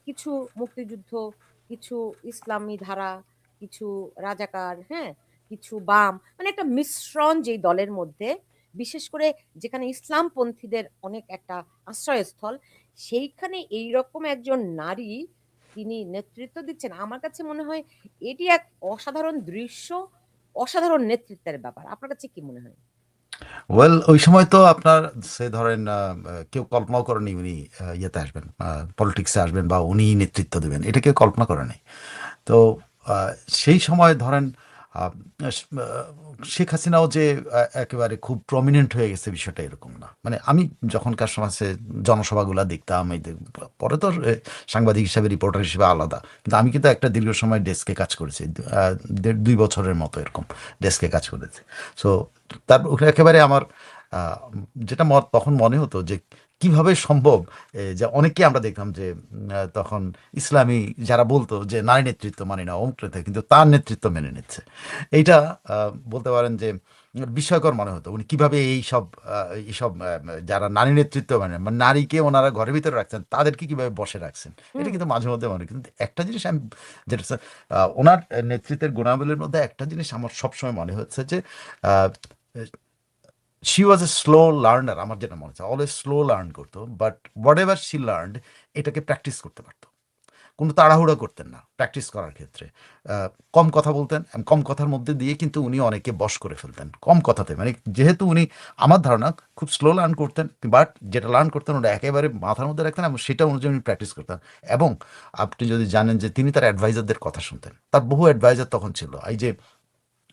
কিছু মুক্তিযুদ্ধ, কিছু ইসলামী ধারা, কিছু রাজাকার, হ্যাঁ? কিছু বাম, মানে একটা মিশ্রণ যেই দলের মধ্যে, বিশেষ করে যেখানে ইসলামপন্থীদের অনেক একটা আশ্রয়স্থল, সেইখানে এইরকম একজন নারী তিনি নেতৃত্ব দিচ্ছেন। আমার কাছে মনে হয় এটি এক অসাধারণ দৃশ্য, অসাধারণ নেতৃত্বের ব্যাপার। আপনার কাছে কি মনে হয়? ওয়েল ওই সময় তো আপনার সে ধরেন কেউ কল্পনাও করেনি উনি ইয়েতে আসবেন, পলিটিক্সে আসবেন বা উনি নেতৃত্ব দেবেন, এটা কেউ কল্পনা করে নাই। তো আহ, সেই সময় ধরেন আহ, আহ, শেখ হাসিনাও যে একেবারে খুব প্রমিনেন্ট হয়ে গেছে বিষয়টা এরকম না। মানে আমি যখনকার সময় জনসভাগুলা দেখতাম, পরে তো সাংবাদিক হিসাবে রিপোর্টার হিসেবে আলাদা, কিন্তু আমি কিন্তু একটা দীর্ঘ সময় ডেস্কে কাজ করেছি, 1.5-2 বছরের মতো এরকম ডেস্কে কাজ করেছি। সো তার ওখানে একেবারে আমার আহ, যেটা তখন মনে হতো যে কিভাবে সম্ভব, যে অনেককে আমরা দেখলাম যে তখন ইসলামী যারা বলতো যে নারী নেতৃত্ব মানে না অমুক নেতা, কিন্তু তার নেতৃত্ব মেনে নিচ্ছে। এইটা বলতে পারেন যে বিস্ময়কর মনে হতো। উনি কিভাবে এইসব যারা নারী নেতৃত্ব মানে নারীকে ওনারা ঘরের ভিতরে রাখছেন, তাদেরকে কিভাবে বসে রাখছেন। এটা হুম। কিন্তু মাঝে মধ্যে মনে, কিন্তু একটা জিনিস আমি যেটা ওনার নেতৃত্বের গুণাবলীর মধ্যে একটা জিনিস আমার সবসময় মনে হচ্ছে যে she was a slow learner. আমার যেটা মনে হচ্ছে অলওয়েজ স্লো লার্ন করতো, but what ever she learned এটাকে প্র্যাকটিস করতে পারতো। কোনো তাড়াহুড়ো করতেন না প্র্যাকটিস করার ক্ষেত্রে। কম কথা বলতেন, কম কথার মধ্যে দিয়ে কিন্তু উনি অনেকে বশ করে ফেলতেন কম কথাতে। মানে যেহেতু উনি, আমার ধারণা, খুব স্লো লার্ন করতেন, বাট যেটা লার্ন করতেন ওটা একেবারে মাথার মধ্যে রাখতেন এবং সেটা অনুযায়ী উনি প্র্যাকটিস করতেন। এবং আপনি যদি জানেন যে তিনি তার অ্যাডভাইজারদের কথা শুনতেন, তার বহু অ্যাডভাইজার তখন ছিল। এই যে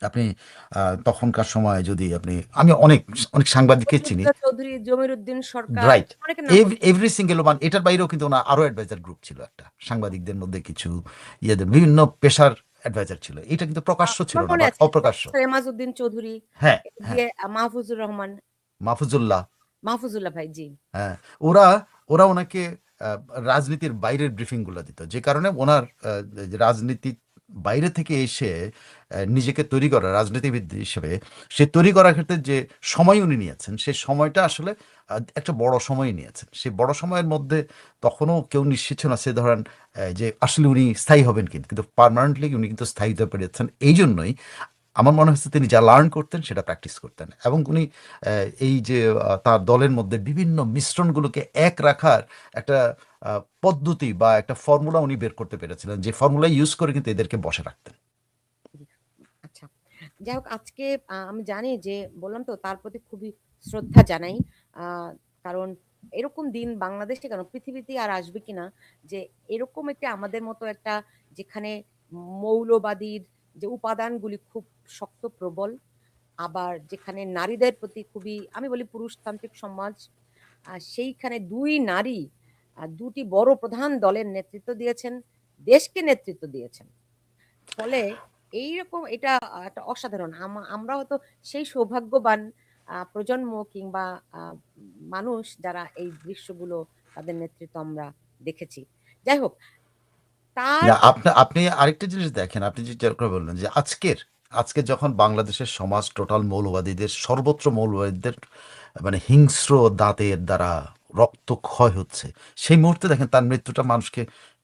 আপনি তখনকার সময় যদি আপনি, আমি অনেক অনেক সাংবাদিককে চিনি। প্রফুল্লতা চৌধুরী, জমিরুদ্দিন সরকার, রাইট। অনেকের নাম বলতে এভরি সিঙ্গেল ওয়ান। এটার বাইরেও কিন্তু ওনার আরো অ্যাডভাইজার গ্রুপ ছিল একটা, সাংবাদিকদের মধ্যে কিছু ইয়েদের বিভিন্ন পেশার অ্যাডভাইজার ছিল। এটা কিন্তু প্রকাশ্য ছিল আমার না, মনে বাট আছে অপ্রকাশ্য। প্রফেসর এমাজউদ্দিন চৌধুরী, হ্যাঁ, হ্যাঁ। দিয়ে মাহফুজুর রহমান, মাহফুজুল্লাহ। মাহফুজুল্লাহ ভাই, জি। হ্যাঁ। ওরা ওরা ওনাকে আহ, রাজনীতির বাইরের ব্রিফিং গুলো দিত, যে কারণে ওনার যে রাজনীতির বাইরে থেকে এসে নিজেকে তৈরি করা রাজনীতিবিদ হিসেবে, সে তৈরি করার ক্ষেত্রে যে সময় উনি নিয়েছেন, সেই সময়টা আসলে একটা বড় সময় নিয়েছেন। সেই বড় সময়ের মধ্যে তখনও কেউ নিশ্চিত ছিল না, সে ধরেন যে আসলে উনি স্থায়ী হবেন, কিন্তু পার্মানেন্টলি উনি কিন্তু স্থায়ী হতে পেরেছেন। এই জন্যই আমার মনে হচ্ছে তিনি যা লার্ন করতেন সেটা প্র্যাকটিস করতেন, এবং উনি এই যে তার দলের মধ্যে বিভিন্ন মিশ্রণগুলোকে এক রাখার একটা পদ্ধতি বা একটা ফর্মুলা উনি বের করতে পেরেছিলেন, যে ফর্মুলা ইউজ করে কিন্তু এদেরকে বসে রাখতেন। জি। আচ্ছা, যাই হোক, আজকে আমি জানি যে, বললাম তো, তার প্রতি খুবই শ্রদ্ধা জানাই। কারণ এরকম দিন বাংলাদেশে কেন, পৃথিবীতে আর আসবে কিনা, যে এরকম একটা আমাদের মতো একটা, যেখানে মৌলবাদীর যে উপাদানগুলি খুব শক্ত প্রবল, আবার যেখানে নারীদের প্রতি খুবই, আমি বলি, পুরুষতান্ত্রিক সমাজ, সেইখানে দুই নারী দুটি বড় প্রধান দলের নেতৃত্ব দিয়েছেন, দেশকে নেতৃত্ব দিয়েছেন। ফলে এইরকম এটা একটা অসাধারণ, আমরা হয়তো সেই সৌভাগ্যবান প্রজন্ম কিংবা আহ, মানুষ যারা এই দৃশ্যগুলো, তাদের নেতৃত্ব আমরা দেখেছি। যাই হোক, তার না, আপনি আপনি আরেকটা জিনিস দেখেন, আপনি যেটা করে বললেন যে আজকে যখন বাংলাদেশের সমাজ টোটাল মৌলবাদীদের, সর্বত্র মৌলবাদীদের মানে হিংস্র দাঁতের দ্বারা রক্তক্ষয় হচ্ছে, সেই মুহূর্তে দেখেন তার মৃত্যুটা মানুষকে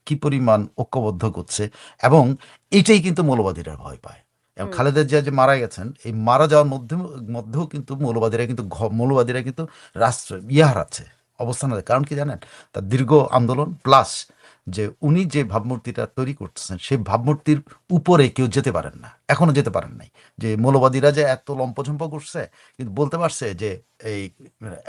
কি পরিমাণ ঐক্যবদ্ধ করছে। এবং এটাই কিন্তু মৌলবাদীরা ভয় পায়। এবং হুম, খালেদা জিয়া যে মারা গেছেন, এই মারা যাওয়ার মধ্যেও কিন্তু মৌলবাদীরা কিন্তু রাষ্ট্র হারাচ্ছে, অবস্থান হারাচ্ছে। কারণ কি জানেন? তার দীর্ঘ আন্দোলন প্লাস যে উনি যে ভাবমূর্তিটা তৈরি করতেছেন, সেই ভাবমূর্তির উপরে কেউ যেতে পারেন না, এখনো যেতে পারেন নাই। যে মৌলবাদীরা যে এত লম্পঝম্প করছে, কিন্তু বলতে পারছে যে এই,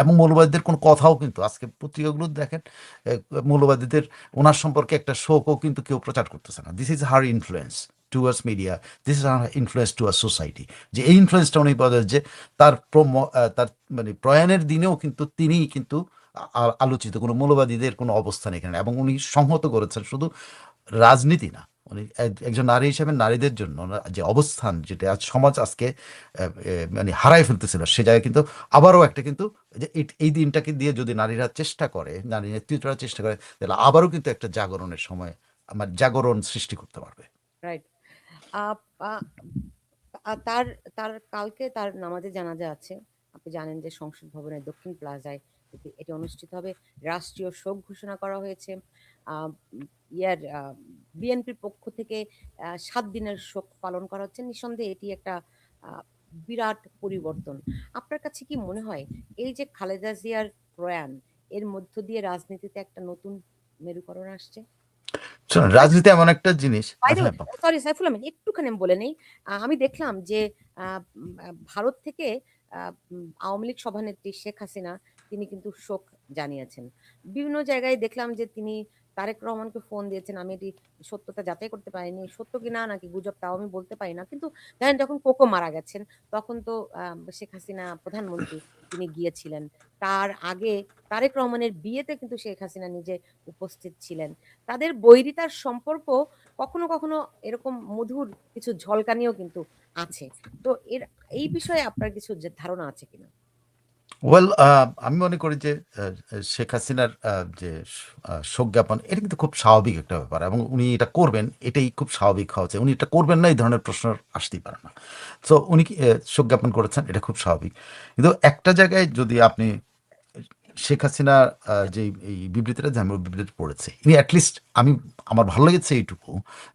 এবং মৌলবাদীদের কোনো কথাও কিন্তু আজকে পত্রিকাগুলো দেখেন, এ, মৌলবাদীদের ওনার সম্পর্কে একটা শোকও কিন্তু কেউ প্রচার করতেছে না। This is her influence towards media, this is her influence towards society. যে এই ইনফ্লুয়েন্সটা উনি বলেন যে তার মানে প্রয়াণের দিনেও কিন্তু তিনিই কিন্তু আলোচিত, কোনো মৌলবাদীদের কোনো অবস্থান এখানে। এবং উনি সংহত করেছেন শুধু রাজনীতি না, উনি একজন নারী হিসেবে নারীদের জন্য যে অবস্থান, যেটা আজ সমাজ আজকে মানে হারায় ফেলতেছিল, সে জায়গায় কিন্তু আবারও একটা কিন্তু, যে এই দিনটাকে দিয়ে যদি নারীরা চেষ্টা করে, নারী নেতৃত্বরা চেষ্টা করে, তাহলে আবারও কিন্তু একটা জাগরণের সময়, আমার জাগরণ সৃষ্টি করতে পারবে। রাইট। তার তার কালকে তার নামাজে জানাজা আছে। আপনি জানেন যে সংসদ ভবনের দক্ষিণ প্লাজায় এটি অনুষ্ঠিত হবে। রাষ্ট্রীয় শোক ঘোষণা করা হয়েছে। আহ, ইয়ার বিএনপির পক্ষ থেকে 7 দিনের শোক পালন করা হচ্ছে। নিঃসন্দেহে এটি একটা আহ, বিরাট পরিবর্তন। আপনার কাছে কি মনে হয় এই যে খালেদা জিয়ার প্রয়াণ, এর মধ্য দিয়ে রাজনীতিতে একটা নতুন মেরুকরণ আসছে? শোনেন, রাজনীতি এমন একটা জিনিস। বাই দ্য হ্যাঁ, ওয়ে, সরি সাইফুল আহমেদ, একটুখানি আমি বলে নেই। আমি দেখলাম যে ভারত থেকে আওয়ামী লীগ সভানেত্রী শেখ হাসিনা তিনি কিন্তু শোক জানিয়েছেন। বিভিন্ন জায়গায় দেখলাম যে তিনি তারেক রহমানকে ফোন দিয়েছেন। আমি এটি সত্যতা যাচাই করতে পারিনি, সত্য কিনা নাকি গুজব তাও আমি বলতে পারি না, কিন্তু জানেন যখন কোকো মারা গেছেন তখন তো শেখ হাসিনা প্রধানমন্ত্রী, তিনি গিয়েছিলেন। তার আগে তারেক রহমানের বিয়েতে কিন্তু শেখ হাসিনা নিজে উপস্থিত ছিলেন। তাদের বৈরিতার সম্পর্ক কখনো কখনো এরকম মধুর কিছু ঝলকানিও কিন্তু আছে। তো এই বিষয়ে আপনার কিছু যে ধারণা আছে কিনা? ওয়েল, আমি মনে করি যে শেখ হাসিনার যে শোক জ্ঞাপন, এটা কিন্তু খুব স্বাভাবিক একটা ব্যাপার, এবং উনি এটা করবেন, এটাই খুব স্বাভাবিক হওয়া উচিত। উনি এটা করবেন না, এই ধরনের প্রশ্ন আসতেই পারে না। সো উনি কি শোক জ্ঞাপন করেছেন, এটা খুব স্বাভাবিক। কিন্তু একটা জায়গায় যদি আপনি শেখ হাসিনা যে এই বিবৃতিটা, যে আমি ওই বিবৃতি পড়েছি, ইনি অ্যাটলিস্ট, আমার ভালো লেগেছে এইটুকু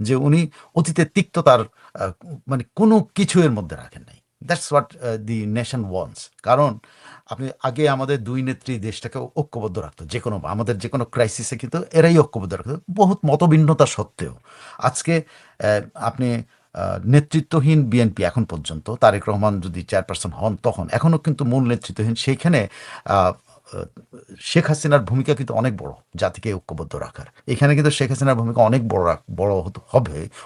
যে উনি অতীতের তিক্ততার মানে কোনো কিছু এর মধ্যে রাখেন নাই। That's what the nation wants. কারণ আপনি আগে আমাদের দুই নেত্রী দেশটাকে ঐক্যবদ্ধ রাখতো, যে কোনো আমাদের যে কোনো ক্রাইসিসে কিন্তু এরাই ঐক্যবদ্ধ রাখতো, বহুত মতভিন্নতা সত্ত্বেও। আজকে আপনি নেতৃত্বহীন বিএনপি এখন পর্যন্ত, তারেক রহমান যদি চেয়ারপারসন হন তখন, এখনও কিন্তু মূল নেতৃত্বহীন। সেইখানে আহ, আহ, শেখ হাসিনার ভূমিকা কিন্তু অনেক বড় জাতিকে ঐক্যবদ্ধ রাখার। এখানে কিন্তু শেখ হাসিনার ভূমিকা অনেক বড়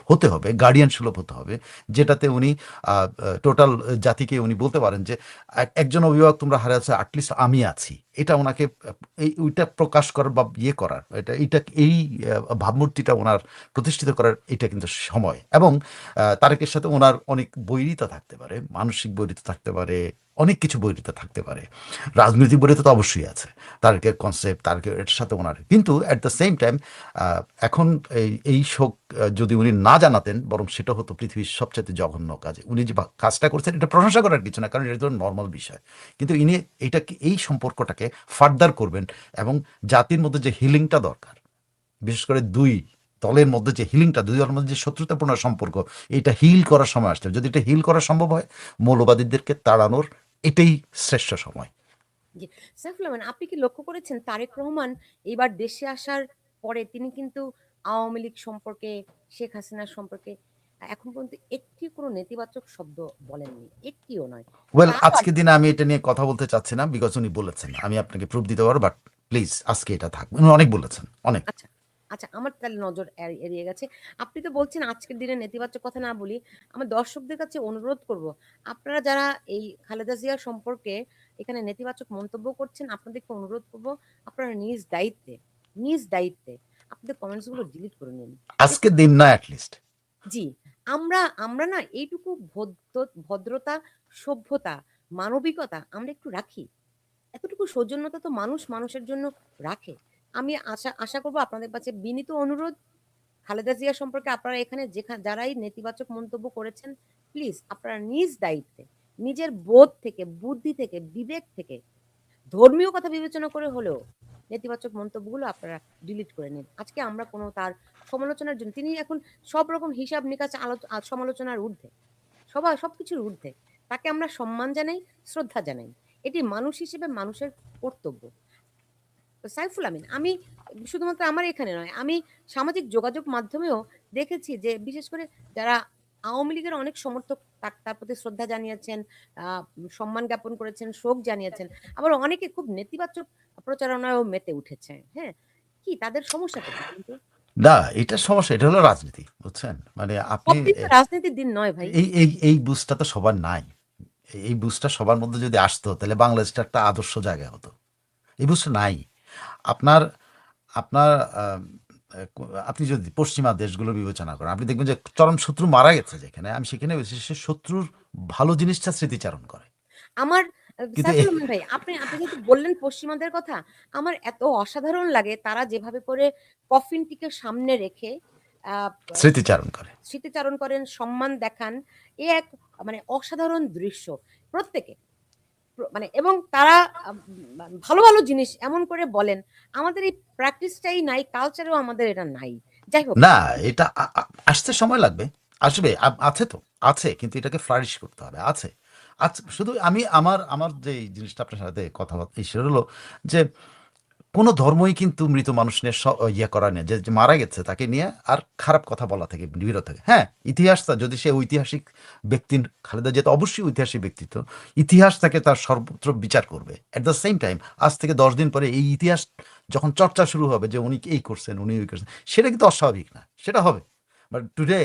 হতে হবে, গার্ডিয়ান সুলভ হতে হবে, যেটাতে উনি টোটাল জাতিকে উনি বলতে পারেন যে একজন অভিভাবক তোমরা হারিয়েছে, অ্যাটলিস্ট আমি আছি। এটা ওনাকে ওইটা প্রকাশ করার বা ইয়ে করার, এই ভাবমূর্তিটা ওনার প্রতিষ্ঠিত করার, এটা কিন্তু সময়। এবং তারেকের সাথে ওনার অনেক বৈরিতা থাকতে পারে, মানসিক বৈরিতা থাকতে পারে, অনেক কিছু বৈরিতা থাকতে পারে। রাজনৈতিক বৈরিতা তো অবশ্যই আছে, তারেকের কনসেপ্ট, তারেকের এটার সাথে ওনার। কিন্তু অ্যাট দ্য সেম টাইম এখন এই শোক যদি উনি না জানাতেন, বরং সেটা হতো পৃথিবীর সবচেয়ে জঘন্য কাজ। উনি যে কাজটা করছেন, এটা প্রশংসা করার কিছু না, কারণ এটা তো নর্মাল বিষয়। কিন্তু ইনি এই সম্পর্কটাকে ফার্দার করবেন, এবং জাতির মধ্যে যে হিলিংটা দরকার, বিশেষ করে দুই দলের মধ্যে যে হিলিংটা, দুই দলের মধ্যে যে শত্রুতাপূর্ণ সম্পর্ক, এটা হিল করার সময় আসছে। যদি এটা হিল করা সম্ভব হয়, মৌলবাদীদেরকে তাড়ানোর এটাই শ্রেষ্ঠ সময়। জি, সাইফুল রহমান, আপনি কি লক্ষ্য করেছেন তারেক রহমান এবার দেশে আসার পরে তিনি কিন্তু আওয়ামী লীগ সম্পর্কে, শেখ হাসিনার সম্পর্কে এখন পর্যন্ত একটি কোনো নেতিবাচক শব্দ বলেননি, একটিও নয়। ওয়েল, তারও আজকে আগে, দিনে আমি এটা নিয়ে কথা বলতে চাচ্ছি না, বিকজ উনি বলেছেন। আমি আপনাকে প্রুফ দিতে পারবো, বাট প্লিজ আজকে এটা থাক। উনি অনেক বলেছেন, অনেক। আচ্ছা, আচ্ছা, আমার তাহলে নজর এড়িয়ে গেছে। আপনি তো বলছেন আজকের দিনে নেতিবাচক কথা না বলি। আমার দর্শকদের কাছে অনুরোধ করব, আপনারা যারা এই খালেদা জিয়া সম্পর্কে এখানে নেতিবাচক মন্তব্য করছেন, আপনাদেরকে অনুরোধ করব আপনারা নিজ দায়িত্বে আপনাদের কমেন্টস গুলো ডিলিট করে নিন। আজকে দেখুন, দিন না অ্যাটলিস্ট। জি, আমরা আমরা না এইটুকু ভদ্রতা, সভ্যতা, মানবিকতা আমরা একটু রাখি। এতটুকু সৌজন্যতা তো মানুষ মানুষের জন্য রাখে। আমি আশা আশা করব আপনাদের কাছে বিনীত অনুরোধ, খালেদা জিয়া সম্পর্কে আপনারা এখানে যারাই নেতিবাচক মন্তব্য করেছেন, প্লিজ আপনারা নিজ দায়িত্বে, নিজের বোধ থেকে, বুদ্ধি থেকে, বিবেক থেকে, ধর্মীয় কথা বিবেচনা করে হলেও নেতিবাচক মন্তব্যগুলো আপনারা ডিলিট করে নিন। আজকে আমরা কোনো তার সমালোচনার জন্য, তিনি এখন সব রকম হিসাব নিকাশ সমালোচনার ঊর্ধ্বে, সবকিছুর ঊর্ধ্বে। তাকে আমরা সম্মান জানাই, শ্রদ্ধা জানাই। এটি মানুষ হিসেবে মানুষের কর্তব্য। তো সাইফুল আমিন, আমি শুধুমাত্র আমার এখানে নয়, আমি সামাজিক যোগাযোগ মাধ্যমেও দেখেছি যে বিশেষ করে যারা আওয়ামী লীগের অনেক সমর্থক তার প্রতি শ্রদ্ধা জানিয়েছেন, সম্মান জ্ঞাপন করেছেন, শোক জানিয়েছেন। আবার অনেকে খুব নেতিবাচক প্রচারণায়ও মেতে উঠেছে। হ্যাঁ, কি তাদের সমস্যাটা কি কিন্তু? না, এটা সমস্যা, এটা হলো রাজনীতি, বুঝছেন? মানে আপনি সব দিন তো রাজনীতির দিন নয় ভাই। এই বুঝটা তো সবার নাই। এই বুঝটা সবার মধ্যে যদি আসতো, তাহলে বাংলাদেশটা একটা আদর্শ জায়গা হতো। এই বুঝটা নাই আপনার। আপনার আপনি যদি পশ্চিমা দেশগুলো বিবেচনা করেন, আপনি দেখবেন যে চরম শত্রু মারা গেছে যেখানে, আমি সেখানে সে শত্রুর ভালো জিনিসটা স্মৃতিচারণ করে। আমার কিন্তু সাইফুল রহমান ভাই, আপনি আপনি যেহেতু বললেন পশ্চিমাদের কথা, আমার এত অসাধারণ লাগে তারা যেভাবে করে কফিনটিকে সামনে রেখে আহ, স্মৃতিচারণ করে। স্মৃতিচারণ করেন, সম্মান দেখান। এ এক মানে অসাধারণ দৃশ্য। প্রত্যেকে মানে এবং তারা ভালো ভালো জিনিস এমন করে বলেন, আমাদের এই প্র্যাকটিসটাই নাই, কালচারেও আমাদের এটা নাই। যাই হোক, না, এটা আসতে সময় লাগবে। আসবে, আছে তো, আছে, কিন্তু এটাকে ফ্লারিশ করতে হবে, আছে। আচ্ছা, শুধু আমি আমার আমার যে এই জিনিসটা আপনার সাথে কথাবার্তা সেটা হলো যে কোনো ধর্মই কিন্তু মৃত মানুষ নিয়ে ইয়ে করা নেই, যে যে মারা গেছে তাকে নিয়ে আর খারাপ কথা বলা থেকে বিরত থাকে। হ্যাঁ, ইতিহাসটা যদি সে ঐতিহাসিক ব্যক্তি, খালেদা জিয়া তো অবশ্যই ঐতিহাসিক ব্যক্তিত্ব, ইতিহাস তাকে তার সর্বত্র বিচার করবে। অ্যাট দ্য সেম টাইম আজ থেকে 10 দিন পরে এই ইতিহাস যখন চর্চা শুরু হবে যে উনি এই করছেন, উনি ওই করছেন, সেটা কিন্তু অস্বাভাবিক না, সেটা হবে। But today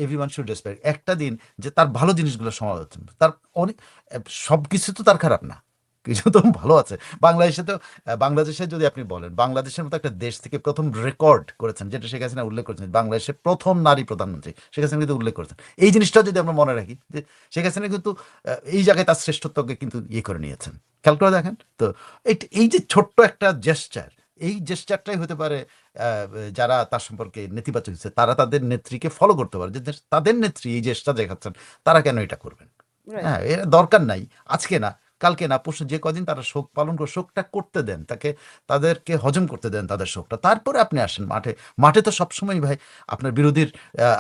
everyone should respect একটা দিন যে তার ভালো জিনিসগুলো সমালোচনা, তার অনেক সব কিছু তো তার খারাপ না, কিছু তো ভালো আছে। বাংলাদেশে তো বাংলাদেশে যদি আপনি বলেন, বাংলাদেশের মতো একটা দেশ থেকে প্রথম রেকর্ড করেছেন, যেটা শেখ হাসিনা উল্লেখ করেছেন, বাংলাদেশের প্রথম নারী প্রধানমন্ত্রী শেখ হাসিনা কিন্তু উল্লেখ করেছেন। এই জিনিসটা যদি আমরা মনে রাখি যে শেখ হাসিনা কিন্তু এই জায়গায় তার শ্রেষ্ঠত্বকে কিন্তু ইয়ে করে নিয়েছেন। খেয়াল করে দেখেন তো, এই যে ছোট্ট একটা জেস্চার, এই জেস্চারটাই হতে পারে যারা তার সম্পর্কে নেতিবাচক হচ্ছে তারা তাদের নেত্রীকে ফলো করতে পারে, যে তাদের নেত্রী এই জেস্টার দেখাচ্ছেন, তারা কেন এটা করবেন? রাইট। হ্যাঁ, এর দরকার নাই। আজকে না, কালকে না, পরশু, যে কদিন তারা শোক পালন করে, শোকটা করতে দেন, তাদেরকে হজম করতে দেন তাদের শোকটা। তারপরে আপনি আসেন মাঠে। মাঠে তো সবসময় ভাই আপনার বিরোধীর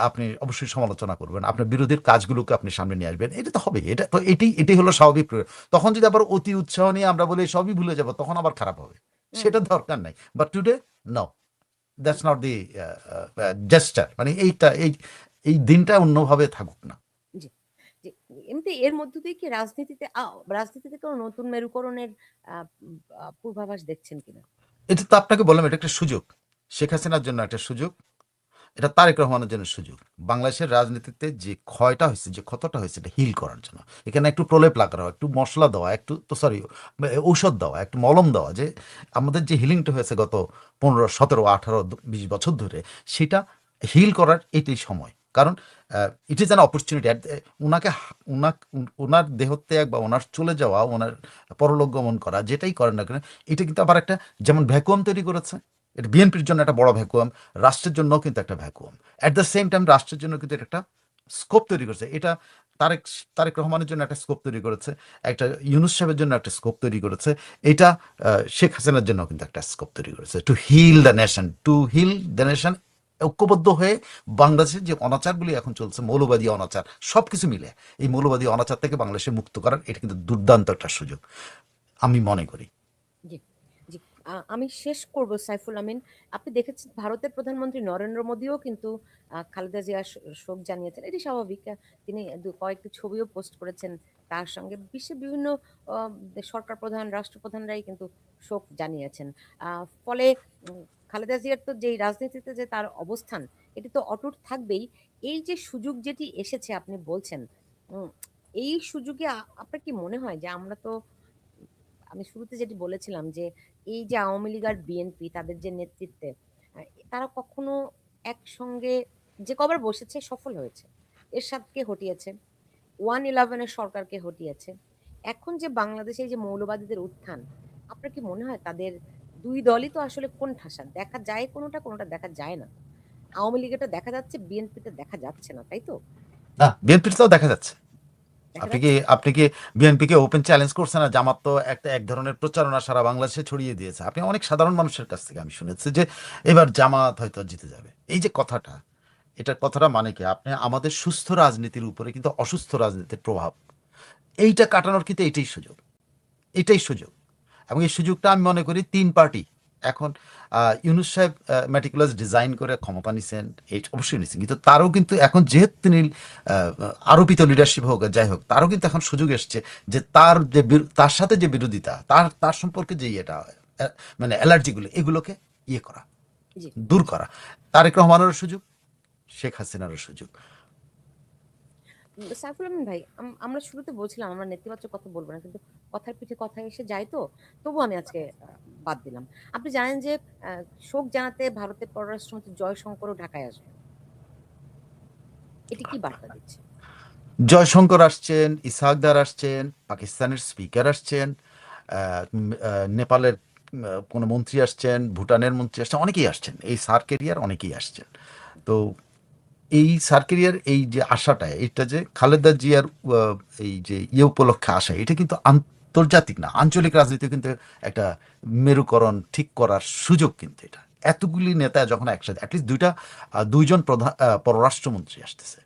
আপনি অবশ্যই সমালোচনা করবেন। আপনার বিরোধীর কাজগুলোকে আপনি সামনে নিয়ে আসবেন। এটা তো হবে। এটা তো এটাই হলো স্বাভাবিক প্রক্রিয়া। তখন যদি আবার অতি উৎসাহ নিয়ে আমরা বলি সবই ভুলে যাব, তখন আবার খারাপ হবে। হুম। সেটার দরকার নাই। But today no, that's not the jester. মানে এই দিনটা অন্যভাবে থাকুক না। জি, জি। এমনিতে এর মধ্য দিয়ে কি রাজনীতিতে কোনো নতুন মেরুকরণের আ পূর্বাভাস দেখছেন কিনা? এটা তো আপনাকে বললাম, এটা একটা সুযোগ। শেখ হাসিনার জন্য একটা সুযোগ। এটা তারেক রহমানের জন্য সুযোগ। বাংলাদেশের রাজনীতিতে যে ক্ষয়টা হয়েছে, যে ক্ষতটা হয়েছে, এটা হিল করার জন্য। এখানে একটু প্রলেপ লাগানো, একটু মসলা দেওয়া, একটু তো সরি ঔষধ দেওয়া, একটু মলম দেওয়া, যে আমাদের যে হিলিংটা হয়েছে গত 15, 17, 18, 20 বছর ধরে, সেটা হিল করার এটাই সময়। কারণ ইট ইজ অ্যান অপরচুনিটি। ওনাকে ওনার দেহত্যাগ বা ওনার চলে যাওয়া, ওনার পরলোক গমন করা, যেটাই করেন না কেন, এটা কিন্তু আবার একটা যেমন ভ্যাকুয়াম তৈরি করেছে। এটা বিএনপির জন্য একটা বড় ভ্যাকুয়াম, রাষ্ট্রের জন্য কিন্তু একটা vacuum. At the same time রাষ্ট্রের জন্য কিন্তু এটা একটা স্কোপ তৈরি করেছে। এটা তারেক তারেক রহমানের জন্য একটা স্কোপ তৈরি করেছে, একটা ইউনুস সাহেবের জন্য একটা স্কোপ তৈরি করেছে, এটা শেখ হাসিনার জন্য কিন্তু একটা স্কোপ তৈরি করেছে। To heal the nation, to heal the nation, ঐক্যবদ্ধ হয়ে বাংলাদেশের যে অনাচারগুলি এখন চলছে, মৌলবাদী অনাচার, সবকিছু মিলে এই মৌলবাদী অনাচার থেকে বাংলাদেশে মুক্ত করার এটা কিন্তু দুর্দান্ত একটা সুযোগ আমি মনে করি। জি, জি। আমি শেষ করব সাইফুল আমিন। আপনি দেখেছেন ভারতের প্রধানমন্ত্রী নরেন্দ্র মোদিও কিন্তু খালেদা জিয়ার শোক জানিয়েছেন। এটি স্বাভাবিক। তিনি কয়েকটি ছবিও পোস্ট করেছেন তার সঙ্গে। বিশ্বের বিভিন্ন আ সরকার প্রধান, রাষ্ট্রপ্রধানরাই কিন্তু শোক জানিয়েছেন। আ ফলে খালেদা জিয়ার তো যেই রাজনীতিতে যে তার অবস্থান, এটি তো অটুট থাকবেই। এই যে সুযোগ যেটি এসেছে আপনি বলছেন, উম এই সুযোগে আপনার কি মনে হয় যে আমরা তো আমি শুরুতে যেটি বলেছিলাম যে এই যে আওয়ামী লীগ আর বিএনপি তাদের যে নেতৃত্বে তারা কখনো একসঙ্গে যে কবার বসেছে সফল হয়েছে, এরশাদকে হটিয়েছে, 1-11 সরকারকে হটিয়েছে। এখন যে বাংলাদেশে এই যে মৌলবাদীদের উত্থান, আপনার কি মনে হয় তাদের দুই দলই তো আসলে কোণঠাসা, দেখা যায় কোনোটা কোনোটা দেখা যায় না। আওয়ামী লীগেরটা দেখা যাচ্ছে, বিএনপিতে দেখা যাচ্ছে না, তাই তো? না, বিএনপিটাও দেখা যাচ্ছে। দেখা আপনি কি যাচ্ছে। আপনি কি বিএনপিকে ওপেন চ্যালেঞ্জ করছেন না? জামাত তো এক ধরনের প্রচারণা সারা বাংলাদেশে ছড়িয়ে দিয়েছে। আপনি অনেক সাধারণ মানুষের কাছ থেকে আমি শুনেছি যে এবার জামাত হয়তো জিতে যাবে। এই যে কথাটা, এটার কথাটা মানে কি? আপনি আমাদের সুস্থ রাজনীতির উপরে কিন্তু অসুস্থ রাজনীতির প্রভাব। এইটা কাটানোর কিন্তু এটাই সুযোগ। এটাই সুযোগ। এবং এই সুযোগটা আমি মনে করি ৩ পার্টি এখন ইউনূস সাহেব মেটিকুলাস ডিজাইন করে ক্ষমতা নিছেন, এই অবশ্যই নিছেন। কিন্তু তারও কিন্তু এখন যেহেতু তিনি আ আরোপিত লিডারশিপ হোক আর যাই হোক, তারও কিন্তু এখন সুযোগ এসছে যে তার সাথে যে বিরোধিতা, তার সম্পর্কে যে ইয়েটা মানে অ্যালার্জি গুলো, এগুলোকে ইয়ে করা, জি। দূর করা। তারেক রহমানেরও সুযোগ, শেখ হাসিনারও সুযোগ। সাইফুল আমিন ভাই, আমরা শুরুতে বলছিলাম আমরা নেতিবাচক কথা বলবো না, কিন্তু কথার পিঠে কথা এসে যায় তো, তবু আমি আজকে বাদ দিলাম। আপনি জানেন যে শোক জানাতে ভারতের পররাষ্ট্রমন্ত্রী জয়শঙ্করও ঢাকায় আসবেন। এটি কি বার্তা দিচ্ছে? জয়শঙ্কর আসছেন, ইসহাকদার আসছেন, পাকিস্তানের স্পিকার আসছেন, নেপালের কোনো মন্ত্রী আসছেন, ভুটানের মন্ত্রী আসছেন, অনেকেই আসছেন। এই সার্ক এরিয়ার অনেকেই আসছেন। তো এই সার্ক এরিয়ার এই যে আশাটা, এটা যে খালেদা জিয়ার এই যে ইয়ে উপলক্ষে আসা, এটা কিন্তু আন্তর্জাতিক না, আঞ্চলিক রাজনীতি কিন্তু একটা মেরুকরণ ঠিক করার সুযোগ কিন্তু এটা। এতগুলি নেতা যখন একসাথে, অ্যাটলিস্ট দুইজন প্রধান পররাষ্ট্রমন্ত্রী আসতেছে,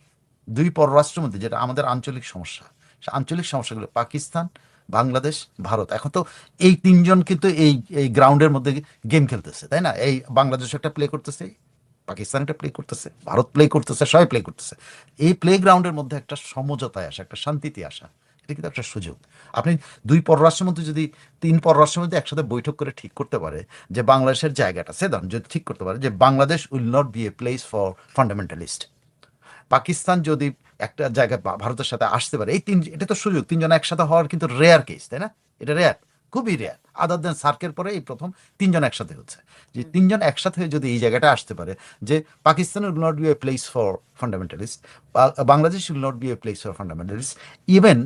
দুই পররাষ্ট্রমন্ত্রী, যেটা আমাদের আঞ্চলিক সমস্যা, সে আঞ্চলিক সমস্যাগুলো পাকিস্তান, বাংলাদেশ, ভারত, এখন তো এই তিনজন কিন্তু এই এই গ্রাউন্ডের মধ্যে গেম খেলতেছে, তাই না? এই বাংলাদেশ একটা প্লে করতেছে, পাকিস্তান একটা প্লে করতেছে, ভারত প্লে করতেছে, সবাই প্লে করতেছে। এই প্লে গ্রাউন্ডের মধ্যে একটা সমঝোতায় আসা, একটা শান্তিতে আসা, এটা কিন্তু একটা সুযোগ। আপনি দুই পররাষ্ট্রমন্ত্রী যদি, তিন পররাষ্ট্রমন্ত্রী একসাথে বৈঠক করে ঠিক করতে পারে যে বাংলাদেশের জায়গাটা, সেদান যদি ঠিক করতে পারে যে Bangladesh will not be a place for fundamentalist, Pakistan যদি একটা জায়গায় ভারতের সাথে আসতে পারে, এই তিন, এটা তো সুযোগ। তিনজন একসাথে হওয়ার কিন্তু রেয়ার কেস, তাই না? এটা রেয়ার, খুবই রেয়ার। আদার দেন সার্কের পরে এই প্রথম তিনজন একসাথে হচ্ছে। যে হুম। তিনজন একসাথে হয়ে যদি এই জায়গাটা আসতে পারে যে Pakistan will not be a place for fundamentalist, Bangladesh will not be a place for fundamentalist, even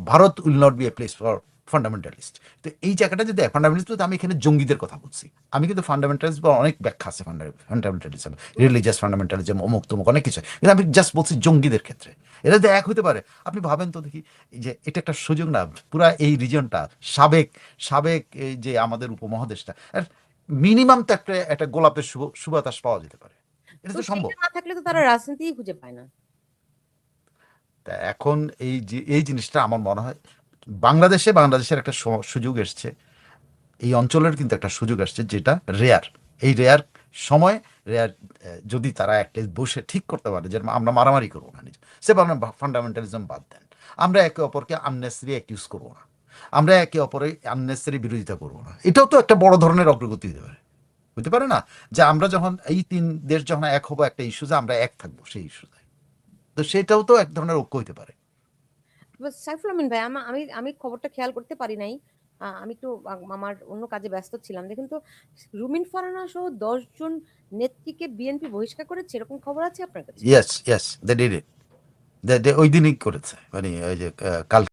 Bharat will not be a place for fundamentalist. তো এই জায়গাটা যদি ফান্ডামেন্টালিস্ট, আমি এখানে জঙ্গিদের কথা বলছি। আমি কিন্তু ফান্ডামেন্টালিস্ট বা অনেক ব্যাখ্যা আছে ফান্ডামেন্টালিজম, রিলিজিয়াস ফান্ডামেন্টালিজম, অমুক তমুক অনেক কিছু, কিন্তু আমি জাস্ট বলছি জঙ্গিদের ক্ষেত্রে এটা যদি এক হতে পারে। আপনি ভাবেন তো দেখি যে এটা একটা সুযোগ না, পুরা এই রিজনটা, সাবেক সাবেক এই যে আমাদের উপমহাদেশটা, মিনিমাম তো একটা একটা গোলাপের সুবাতাস পাওয়া যেতে পারে। এটা তো তো সম্ভব। সেটা না থাকলে তো তারা রাজনীতিই খুঁজে পায় না। তা এখন এই যে এই জিনিসটা আমার মনে হয় বাংলাদেশের একটা সুযোগ এসছে, এই অঞ্চলের কিন্তু একটা সুযোগ আসছে যেটা রেয়ার। এই রেয়ার সময়, রেয়ার, যদি তারা একটা বসে ঠিক করতে পারে যে আমরা মারামারি করবো না, সে ফান্ডামেন্টালিজম বাদ দেন, আমরা একে অপরকে আননেসারি অ্যাকিউজ করবো না, আমরা একে অপরের আননেসারি বিরোধিতা করবো না, এটাও তো একটা বড় ধরনের অগ্রগতি হতে পারে না? যে আমরা যখন এই তিন দেশ যখন এক হবো একটা ইস্যুতে, আমরা এক থাকবো সেই ইস্যুতে, তো সেটাও তো এক ধরনের ঐক্য হতে পারে। সাইফুল আমিন ভাই, আমি আমি খবরটা খেয়াল করতে পারি নাই। আমি একটু আমার অন্য কাজে ব্যস্ত ছিলাম। দেখুন তো, রুমিন ফারহানা সহ 10 জন নেত্রীকে বিএনপি বহিষ্কার করেছে, এরকম খবর আছে আপনার কাছে? Yes, yes, they did it. ওই দিনই করেছে, মানে ওই যে কাল